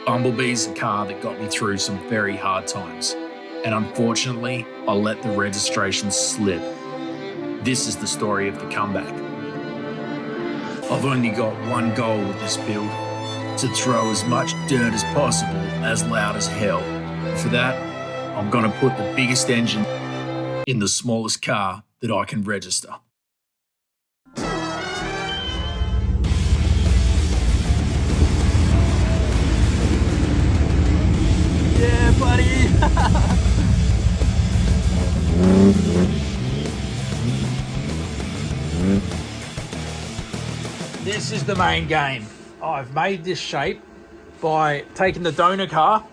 Bumblebee's a car that got me through some very hard times, and unfortunately, I let the registration slip. This is the story of the comeback. I've only got one goal with this build: to throw as much dirt as possible, as loud as hell. For that, I'm gonna put the biggest engine in the smallest car that I can register. Yeah, buddy. This is the main game. I've made this shape by taking the donor car,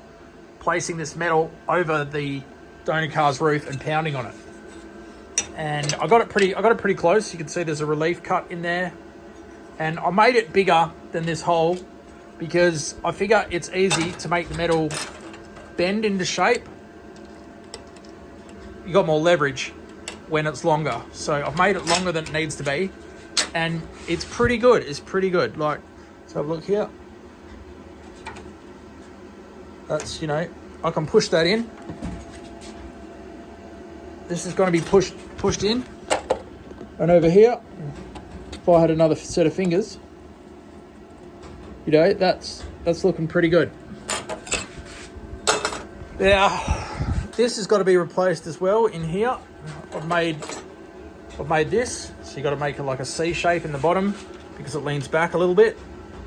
placing this metal over the donor car's roof and pounding on it. And I got it pretty close. You can see there's a relief cut in there. And I made it bigger than this hole because I figure it's easy to make the metal bend into shape. You got more leverage when it's longer. So I've made it longer than it needs to be. And it's pretty good. It's pretty good. Like, let's have a look here. That's, you know, I can push that in. This is going to be pushed in. And over here, if I had another set of fingers, you know, that's looking pretty good. Now, this has got to be replaced as well in here. I've made this, so you got to make it like a C shape in the bottom because it leans back a little bit.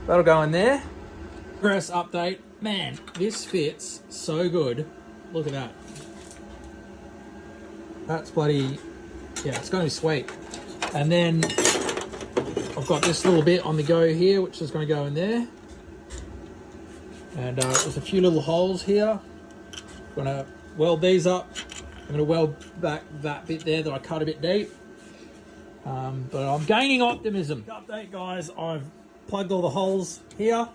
That'll go in there. Progress update. Man, this fits so good. Look at that. That's bloody, yeah, it's going to be sweet. And then I've got this little bit on the go here, which is going to go in there. And there's a few little holes here. I'm going to weld these up. I'm going to weld back that bit there that I cut a bit deep. But I'm gaining optimism. Update, guys, I've plugged all the holes here.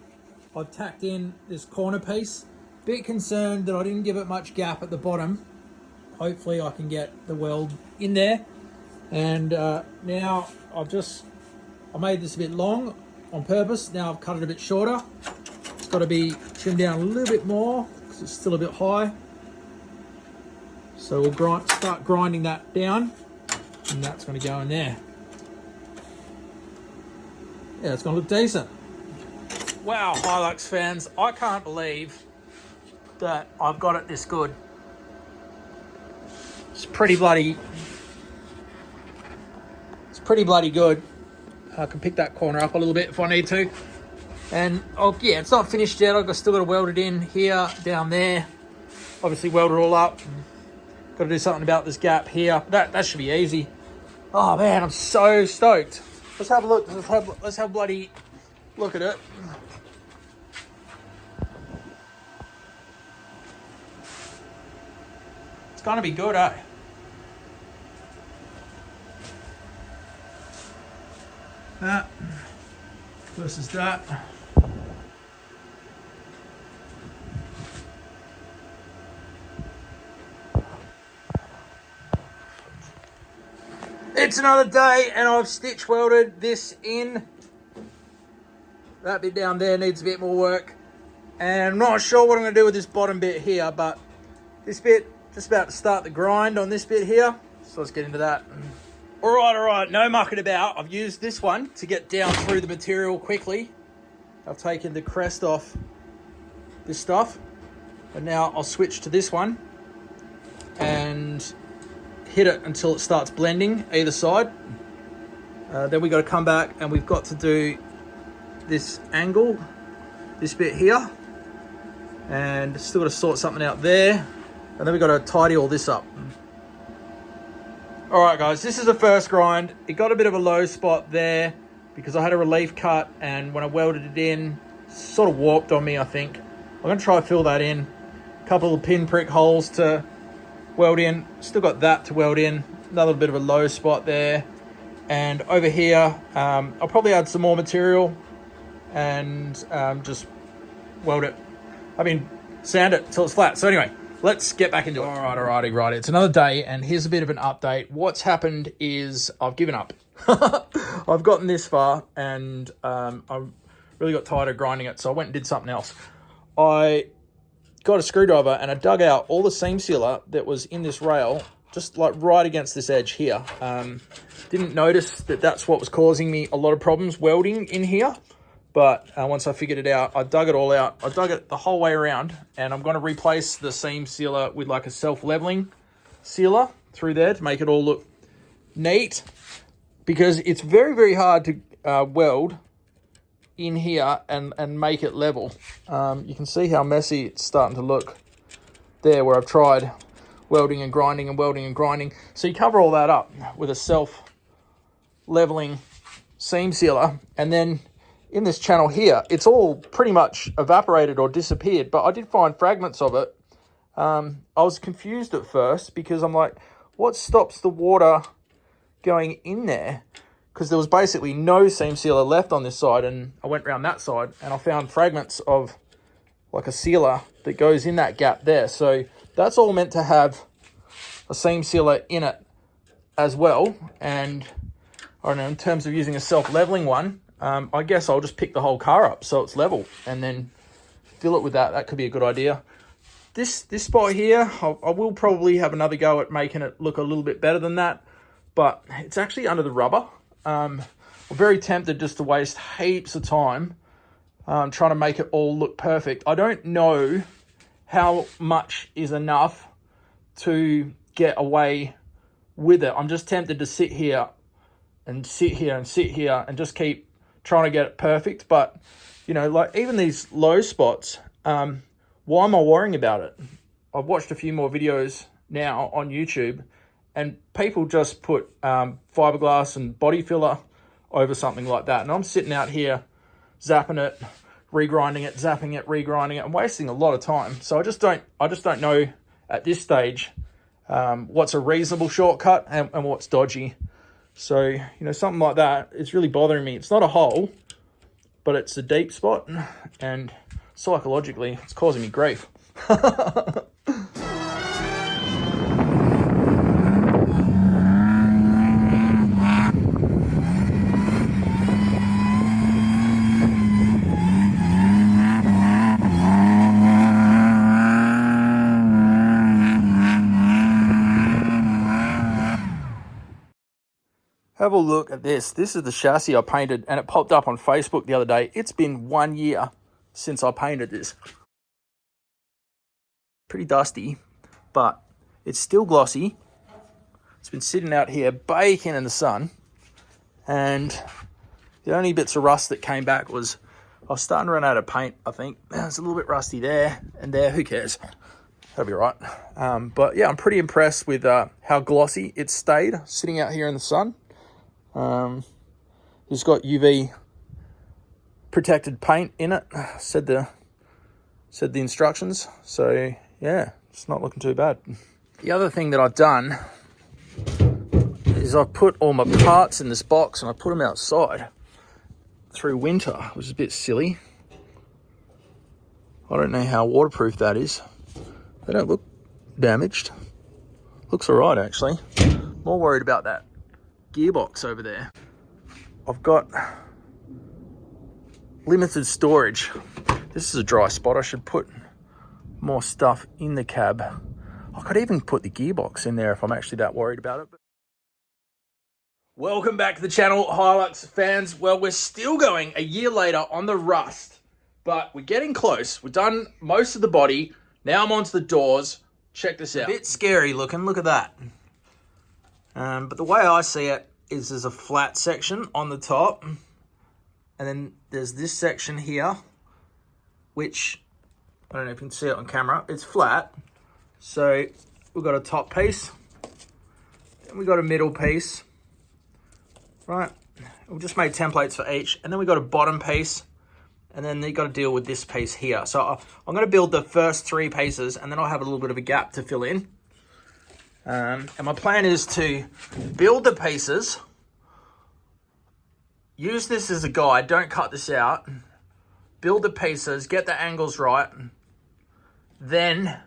I've tacked in this corner piece. Bit concerned that I didn't give it much gap at the bottom. Hopefully I can get the weld in there. And now I made this a bit long on purpose. Now I've cut it a bit shorter. It's got to be trimmed down a little bit more because it's still a bit high. So we'll start grinding that down, and that's going to go in there. Yeah, it's going to look decent. Wow, Hilux fans, I can't believe that I've got it this good. It's pretty bloody good. I can pick that corner up a little bit if I need to. And oh yeah, it's not finished yet. I've still got to weld it in here, down there. Obviously weld it all up. Got to do something about this gap here. That should be easy. Oh man, I'm so stoked. Let's have a look. Let's have a bloody look at it. It's gonna be good, eh? That versus that. It's another day and I've stitch welded this in. That bit down there needs a bit more work. And I'm not sure what I'm going to do with this bottom bit here, but this bit, just about to start the grind on this bit here. So let's get into that. All right, no mucking about. I've used this one to get down through the material quickly. I've taken the crest off this stuff. But now I'll switch to this one and hit it until it starts blending either side. Then we got to come back and we've got to do this angle, this bit here, and still got to sort something out there, and then we got to tidy all this up. All right, guys, this is the first grind. It got a bit of a low spot there because I had a relief cut, and when I welded it in, it sort of warped on me, I think. I'm going to try to fill that in. A couple of pinprick holes to weld in. Still got that to weld in. Another bit of a low spot there. And over here, I'll probably add some more material and just weld it. Sand it till it's flat. So anyway, let's get back into it. Alrighty. It's another day, and here's a bit of an update. What's happened is I've given up. I've gotten this far, and I really got tired of grinding it, so I went and did something else. I got a screwdriver and I dug out all the seam sealer that was in this rail, just like right against this edge here. Didn't notice that that's what was causing me a lot of problems welding in here. But once I figured it out, I dug it all out. I dug it the whole way around, and I'm going to replace the seam sealer with like a self-leveling sealer through there to make it all look neat, because it's very, very hard to weld in here and make it level. You can see how messy it's starting to look there where I've tried welding and grinding and welding and grinding. So you cover all that up with a self-leveling seam sealer, and then in this channel here, it's all pretty much evaporated or disappeared, but I did find fragments of it. I was confused at first because I'm like, what stops the water going in there? Because there was basically no seam sealer left on this side, and I went around that side and I found fragments of like a sealer that goes in that gap there. So that's all meant to have a seam sealer in it as well. And I don't know, in terms of using a self-leveling one, I guess I'll just pick the whole car up so it's level and then fill it with that. That could be a good idea. This spot here, I will probably have another go at making it look a little bit better than that, but it's actually under the rubber. I'm very tempted just to waste heaps of time trying to make it all look perfect. I don't know how much is enough to get away with it. I'm just tempted to sit here and sit here and sit here and just keep trying to get it perfect. But, you know, like even these low spots, why am I worrying about it? I've watched a few more videos now on YouTube, and people just put fiberglass and body filler over something like that. And I'm sitting out here zapping it, regrinding it, zapping it, regrinding it. I'm wasting a lot of time. So I just don't know at this stage what's a reasonable shortcut and what's dodgy. So, you know, something like that, it's really bothering me. It's not a hole, but it's a deep spot, and psychologically, it's causing me grief. Have a look at this. This is the chassis I painted, and it popped up on Facebook the other day. It's been 1 year since I painted this. Pretty dusty, but it's still glossy. It's been sitting out here baking in the sun, and the only bits of rust that came back was I was starting to run out of paint, I think. It's a little bit rusty there and there. Who cares? That'll be right. But yeah, I'm pretty impressed with how glossy it stayed sitting out here in the sun. It's got UV protected paint in it, said the instructions. So yeah, it's not looking too bad. The other thing that I've done is I've put all my parts in this box and I put them outside through winter, which is a bit silly. I don't know how waterproof that is. They don't look damaged. Looks all right, actually. More worried about that gearbox over there. I've got limited storage. This is a dry spot. I should put more stuff in the cab. I could even put the gearbox in there if I'm actually that worried about it. Welcome back to the channel, Hilux fans. Well, we're still going a year later on the rust, but we're getting close. We've done most of the body. Now I'm onto the doors. Check this out. A bit scary looking. Look at that. But the way I see it is there's a flat section on the top, and then there's this section here, which, I don't know if you can see it on camera, it's flat. So we've got a top piece, and we've got a middle piece, right? We've just made templates for each, and then we've got a bottom piece, and then you've got to deal with this piece here. So I'm going to build the first 3 pieces, and then I'll have a little bit of a gap to fill in. And my plan is to build the pieces, use this as a guide, don't cut this out, build the pieces, get the angles right, then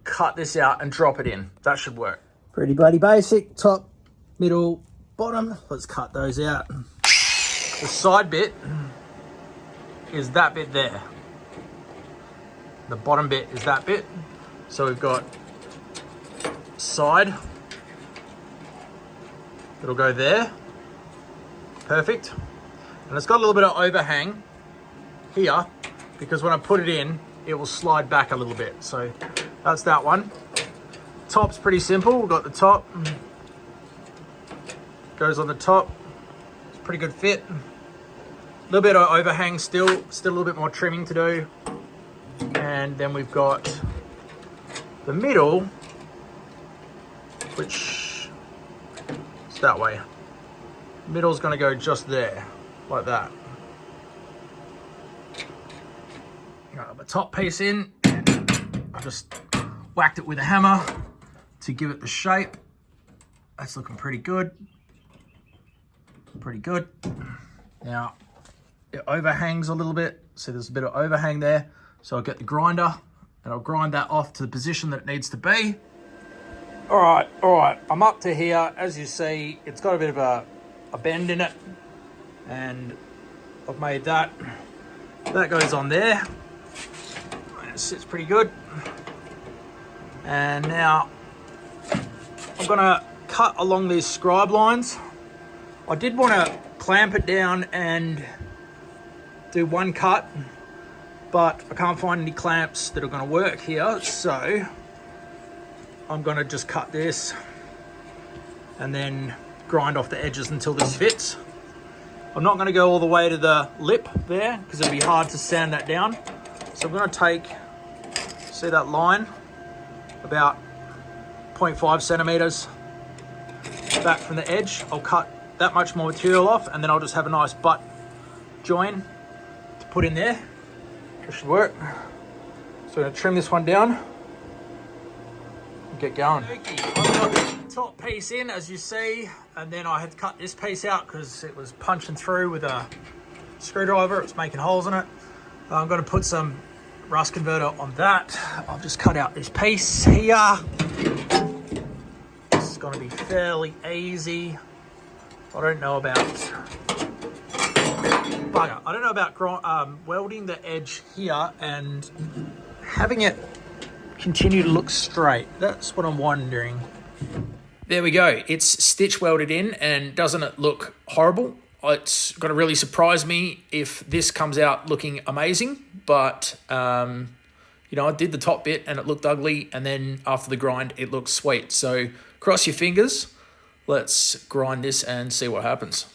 cut this out and drop it in. That should work. Pretty bloody basic, top, middle, bottom. Let's cut those out. The side bit is that bit there. The bottom bit is that bit. So we've got side. It'll go there. Perfect. And it's got a little bit of overhang here because when I put it in, it will slide back a little bit. So that's that one. Top's pretty simple. We've got the top. Goes on the top. It's a pretty good fit. A little bit of overhang still a little bit more trimming to do. And then we've got the middle, which is that way. Middle's gonna go just there, like that. Got the top piece in, and I just whacked it with a hammer to give it the shape. That's looking pretty good. Pretty good. Now, it overhangs a little bit, so there's a bit of overhang there. So I'll get the grinder, and I'll grind that off to the position that it needs to be. All right, I'm up to here. As you see, it's got a bit of a bend in it, and I've made that. That goes on there. It sits pretty good. And now I'm gonna cut along these scribe lines. I did want to clamp it down and do one cut, but I can't find any clamps that are going to work here, so I'm going to just cut this and then grind off the edges until this fits. I'm not going to go all the way to the lip there because it'll be hard to sand that down. So I'm going to take, see that line, about 0.5 centimeters back from the edge. I'll cut that much more material off, and then I'll just have a nice butt join to put in there. It should work. So I'm going to trim this one down and get going. Okay, I've got the top piece in, as you see, and then I had to cut this piece out because it was punching through with a screwdriver. It was making holes in it. I'm going to put some rust converter on that. I'll just cut out this piece here. This is going to be fairly easy. I don't know about bugger. I don't know about welding the edge here and having it continue to look straight. That's what I'm wondering. There we go. It's stitch welded in, and doesn't it look horrible? It's going to really surprise me if this comes out looking amazing, but you know, I did the top bit and it looked ugly, and then after the grind it looks sweet. So cross your fingers. Let's grind this and see what happens.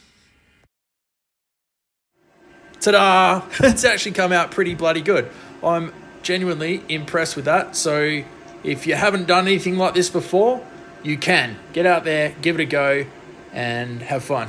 Ta-da! It's actually come out pretty bloody good. I'm genuinely impressed with that. So if you haven't done anything like this before, you can. Get out there, give it a go, and have fun.